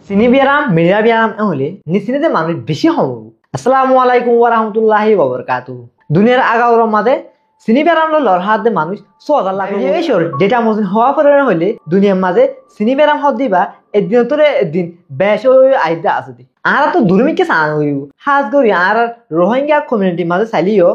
চিনি ব্যায়াম মিডিয়া ব্যায়াম হলে নিশ্চিন্তে মানুষ বেশি হব। আসসালামু আলাইকুম ওয়া রাহমাতুল্লাহি ওয়া বারাকাতুহু। দুনিয়ার আগাওর মাঝে চিনি ব্যায়াম লর হাত দে মানুষ 6000 লাখ এইসর যেটা মজিন হওয়া পরে হইলে দুনিয়ার মাঝে চিনি ব্যায়াম হদ দিবা একদিন তোরে একদিন বেশ আইদা আছে দি আর তো দুর্মিকে সান হইব হাজ করি আর রোহিঙ্গা কমিউনিটি মাঝে চাইলিও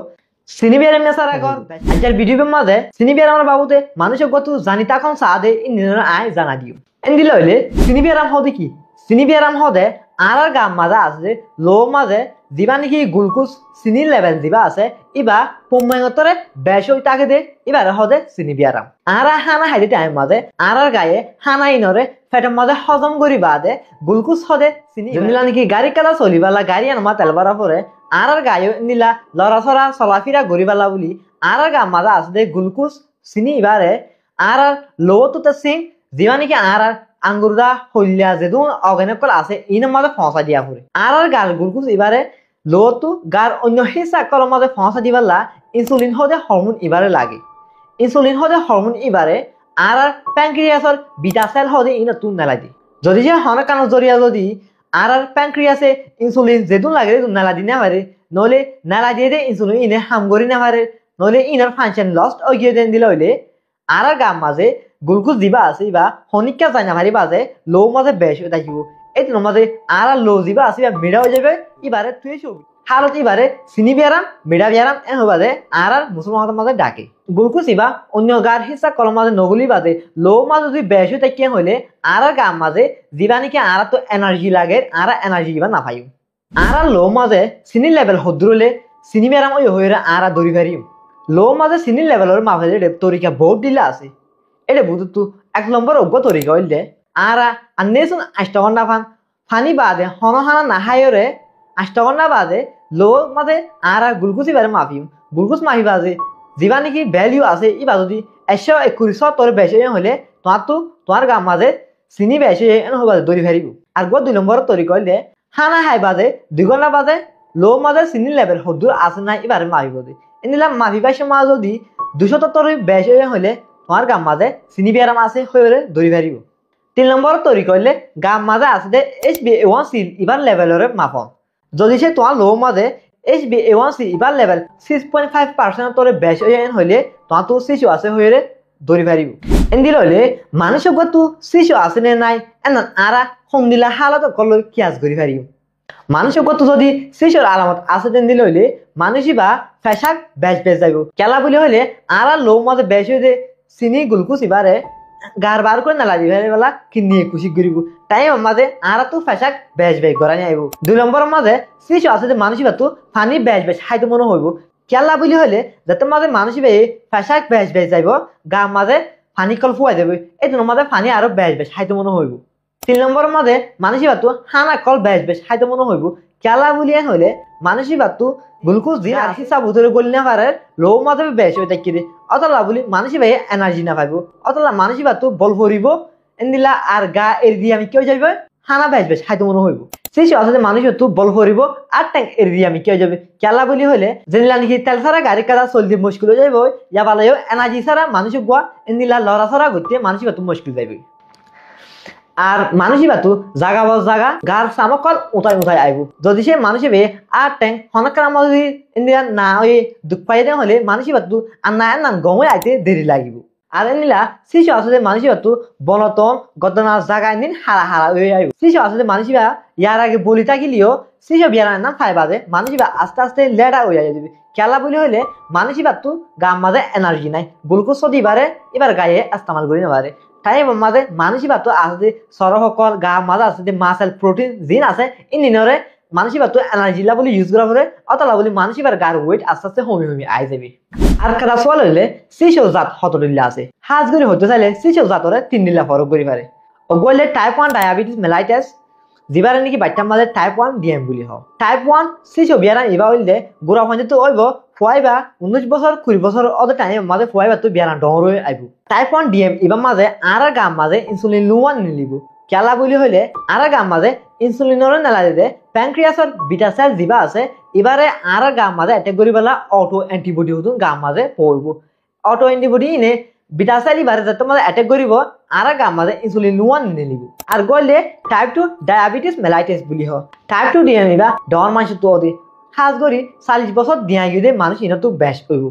চিনি ব্যায়াম মেসার এখন আজকের ভিডিওর মাঝে চিনি ব্যায়াম বাবুতে মানুষের কত জানি তখন সাদে ইন্দিনের আয় জানা দিও এন্দিল হইলে চিনি ব্যায়াম হদে কি চিনি ব্যায়াম হদে আর গাম মাজা আছে লো মাঝে দিবা নাকি গ্লুকোজ চিনি লেভেল দিবা আছে ইবা পম্মাইতরে বেশ হই তাকে দে এবারে হদে চিনি ব্যায়াম আর হানা হাইতে টাইম মাঝে আর গায়ে হানা ইনরে ফেটের মাঝে হজম করি বাদে গ্লুকোজ হদে চিনি নিলা নাকি গাড়ি কালা চলিবালা গাড়ি আনমা তেলবারা পরে আর গায়ে নিলা লড়াছড়া চলাফিরা গরিবালা বলি আর গাম মাজা আছে দে গ্লুকোজ চিনি এবারে আর লো তো সিং দিবা নাকি আর আঙ্গুরদা হইলা যেদু অর্গানিক কল আছে ইনের মাঝে ফসা দিয়া পড়ে আর গার গ্লুকোজ এবারে লোতো গার অন্য হিসা কলর মাঝে ফসা দিবালা ইনসুলিন হদে হরমোন এবারে লাগে ইনসুলিন হদে হরমোন এবারে আর প্যানক্রিয়াসর বিটা সেল হদে ইনা তুন নালা দি যদি যে হনে কানো জরিয়া যদি আর প্যানক্রিয়াসে ইনসুলিন যেদু লাগে তুন নালা দি না পারে নলে নালা দিয়ে দে ইনসুলিন ইনে হাম করি না পারে নলে ইনার ফাংশন লস্ট হই গিয়ে দেন দিলে হইলে আর গাম মাঝে গ্লুকোজ দিবা আছে বা হনিকা যায় না ভারি বাজে লো মাঝে বেশ হয়ে থাকিব এই তিন মাঝে আর লো দিবা আছে বা মিডা হয়ে যাবে এবারে তুই ছবি হালত এবারে চিনি ব্যায়াম মিডা ব্যায়াম এন বাজে আর মুসলমানদের মাঝে ডাকে গ্লুকোজ ইবা অন্য গার হিসা কলম মাঝে নগুলি বাজে লো মাঝে যদি বেশ হয়ে থাকিয়া হইলে আর গাম মাঝে দিবা নাকি আর তো এনার্জি লাগে আর এনার্জি দিবা না পাইও আর লো মাঝে চিনি লেভেল হদ্রলে চিনি ব্যায়াম ওই হয়ে আর দৌড়ি পারিও লো মাঝে চিনি লেভেলের মাফে তরিকা বহুত দিলে আছে এটা বুঝতো 1 নম্বর অজ্ঞ তরিকা হইলে আর আনেছুন 8 ঘন্টা ফানি বাদে হনহানা নাহায়রে 8 ঘন্টা বাদে লো মাঝে আর গ্লুকোজ এবারে মাফিম গ্লুকোজ মাফি বাজে যিবা নাকি ভ্যালু আছে ইবা যদি 121 তোর বেশি হইলে তোমার গাম মাঝে চিনি বেশি হবাজে দৌড়ি ফেরিব আর 2 নম্বর তরিকা হইলে হানা হাই বাজে 2 ঘন্টা বাজে লো মাঝে চিনি লেভেল হদুর আছে না এবারে মাফিব এনিলাম মাফি পাইছে মা যদি 200 তোর বেশি হইলে তোমার গাম মাঝে চিনি ব্যায়াম আছে হয়ে দৌড়ি পারিব 3 নম্বর তরিকা হইলে গাম মাঝে আছে দে HbA1c ইবার লেভেলের মাপন যদি সে তোমার লো মাঝে HbA1c ইবার লেভেল 6.5% তোরে বেশি হইলে তোমার তো শিশু আছে হয়ে দৌড়ি পারিব এন্দিল হইলে মানুষের গত শিশু আছে নে নাই এন আরা হোম দিলা হালত করলে কিয়াস করি পারিব মানুষের গত যদি শিশুর আলামত আছে দেন দিল হইলে মানুষই বা ফেসাক বেশ যাইব কেলা বলি হইলে আর লো মাঝে বেশ হয়ে চিনি গ্লুকোজ এবারে গার বার করে নালা দিবে বেলা কিনে খুশি করিব টাইম মাঝে আর তো ফেসাক বেশ গড়াই আইব 2 নম্বর মাঝে শিশু আছে যে মানুষ তো ফানি বেশ হাইতে মনে হইব কেলা বলি হইলে যাতে মাঝে মানুষ ফেসাক বেশ যাইব গাম মাঝে ফানি কল ফুয়াই দেবে এই দুটোর মাঝে ফানি আরো বেশ হাইতে মনে হইব 3 নম্বর মাঝে মানুষই বাতু হানা কল বেশ হাইতে মনে হইব কেলা বলিয়ে হইলে মানুষই বাতু গ্লুকোজ দিয়ে আর হিসাব উঠে গলি না পারে লো মাঝে বেশ হয়ে থাকি অতলা বলি মানুষই ভাই এনার্জি না পাইব অতলা মানুষই বাতু বল ভরিব এন্দিলা আর গা এর দিয়ে আমি কেউ যাইব হানা বেশ হাইতে মনে হইব সেই আসলে মানুষ তো বল ভরিব আর ট্যাঙ্ক এর দিয়ে আমি কেউ যাবে কেলা বলি হইলে জেনিলা নাকি তেল ছাড়া গাড়ি কাদা চলতে মুশকিল হয়ে যাইব ইয়া ভালো এনার্জি ছাড়া মানুষ গোয়া এন্দিলা লড়া ছড়া করতে মানুষই বাতু মুশকিল যাইব আর মানুষই বাতু জাগা গার সামকল উঠাই আইব যদি সে মানুষে বে আর ট্যাঙ্ক হনকার যদি ইন্দিরা না ওই দুঃখ পাই দেওয়া হলে মানুষই বাতু আর না গমে আইতে দেরি লাগিব আর এনিলা শিশু আসলে মানুষই বাতু বনতন গদনা জাগা দিন হারা হয়ে আইব শিশু আসলে মানুষই বা ইয়ার আগে বলি থাকিলেও শিশু বিয়ার নাম ফাই বাজে মানুষই বা আস্তে লেডা হয়ে যাবে খেলা বলি হইলে মানুষই বাতু গাম মাঝে এনার্জি নাই গ্লুকোজ দিবারে এবার গায়ে ইস্তেমাল করি না পারে টাইম মাঝে মানুষই বাতু আছে সরহকল গা মাঝে আছে যে মাসেল প্রোটিন জিন আছে ইনিনরে মানুষই বাতু এনার্জি লা বলি ইউজ করা পরে অতলা বলি মানুষই বার গার ওয়েট আস্তে হমি আই যাবে আর কাদা সোয়াল হইলে শিশু জাত হতরিল্লা আছে হাজ করে হতে চাইলে শিশু জাতরে 3 নিলা ফরক করি পারে ও গলে টাইপ 1 ডায়াবেটিস মেলাইটাস জিবারে নাকি বাচ্চার মাঝে টাইপ 1 ডিএম বলি হয় টাইপ 1 শিশু বিয়ারা ইবা হইলে গোড়া পঞ্চায়েত হইব ফুয়াইবা 19 বছর 20 বছর অদের টাইম মাঝে ফুয়াইবা তো বিয়ারা ডর হয়ে আইব টাইপ 1 ডিএম ইবা মাঝে আর গাম মাঝে ইনসুলিন লুয়ান নিলিব কেলা বলি হইলে আর গাম মাঝে ইনসুলিনর নালা দিতে প্যানক্রিয়াসর বিটা সেল জিবা আছে এবারে আর গাম মাঝে অ্যাটাক করি বেলা অটো অ্যান্টিবডি হতুন গাম মাঝে পড়ব অটো অ্যান্টিবডি ইনে বিটা সেল ইবারে যে তোমাদের অ্যাটাক করিব আর গাম মাঝে ইনসুলিন নোয়া নিয়ে নিব আর গলে টাইপ 2 ডায়াবেটিস মেলাইটিস বুলি হ টাইপ 2 ডিএমিবা ডর মাস তো দি খাস করি 40 বছর দিয়া গিয়ে মানুষ ইনতো বেশ কইব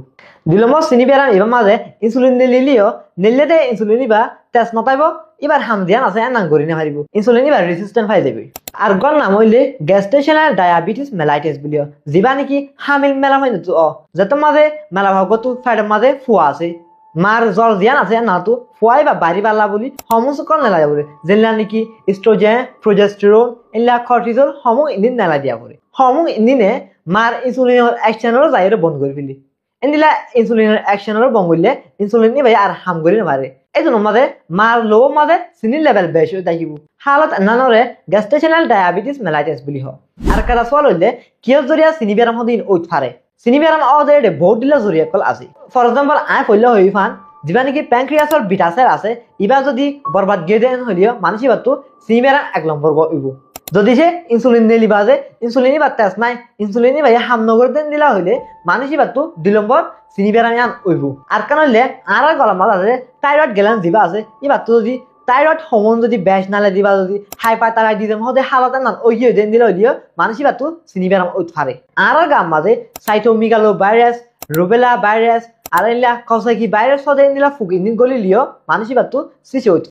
দিলম চিনি বেরাম এবার মাঝে ইনসুলিন নিলিও নিলে দে ইনসুলিন ইবা তেজ নপাইব এবার হামদিয়ান আছে নাং করি না পারিব ইনসুলিন এবার রেসিস্টেন্ট হয়ে যাবে আর গল নাম হইলে গ্যাস্ট্রেশনাল ডায়াবেটিস মেলাইটিস বুলিও যিবা নাকি হামিল মেলা হয় না যত মাঝে মেলা ভাগতো ফাইডের মাঝে ফুয়া আছে মার জ্বর জিয়ান আছে না তো ফুয়াই বা বাড়ি বালা বলি সমস্ত কল নেলা বলে যেলা নাকি ইস্ট্রোজেন প্রোজেস্টেরন এলা কর্টিজল সমু ইঞ্জিন নেলা দিয়া করে সমু ইঞ্জিনে মার ইনসুলিনের অ্যাকশনের যাইরে বন্ধ করে ফেলি এন্দিলা ইনসুলিনের অ্যাকশনের বন্ধ করলে ইনসুলিন ভাই আর হাম করি না পারে এই জন্য মাঝে মার লো মাঝে চিনির লেভেল বেশি হয়ে থাকিব হালত নানরে গ্যাস্ট্রেশনাল ডায়াবেটিস মেলাইটিস বুলি হয় আর কারা সওয়াল হইলে কিয় জরিয়া চিনি বেরাম হদিন ওইট ফারে চিনি বেরাম অদে বহুত দিলা জরিয়া কল আছে ফর এক্সাম্পল আই কইলে হই ফান যিবা নাকি প্যানক্রিয়াসৰ বিটা সেল আছে ইবা যদি বরবাদ গিয়ে দেন হলিও মানুষ বাতো চিনি বেরাম 1 নম্বর হইব যদি সে ইনসুলিন নিলিবা যে ইনসুলিন বা তেজ নাই ইনসুলিন ভাই হামনগর দেন দিলা হইলে মানুষ বাতো 2 নম্বর চিনি বেরাম আন হইব আর কারণ হইলে আর গলা মাঝে আছে থাইরয়েড গ্ল্যান্ড দিবা আছে ইবা তো যদি থাইরয়েড হরমোন যদি বেশ নালে দিবা যদি হাইপারথাইরয়েডিজম হদে হালত না ওই দেন দিলা হইলিও মানুষ বাতো চিনি বেরাম ওইট ফারে আর গাম মাঝে সাইটোমেগালো ভাইরাস রুবেলা ভাইরাস আর এলা কসাকি ভাইরাস হদে দিলা ফুকিন গলিলিও মানুষ বাতো সিসি ওইট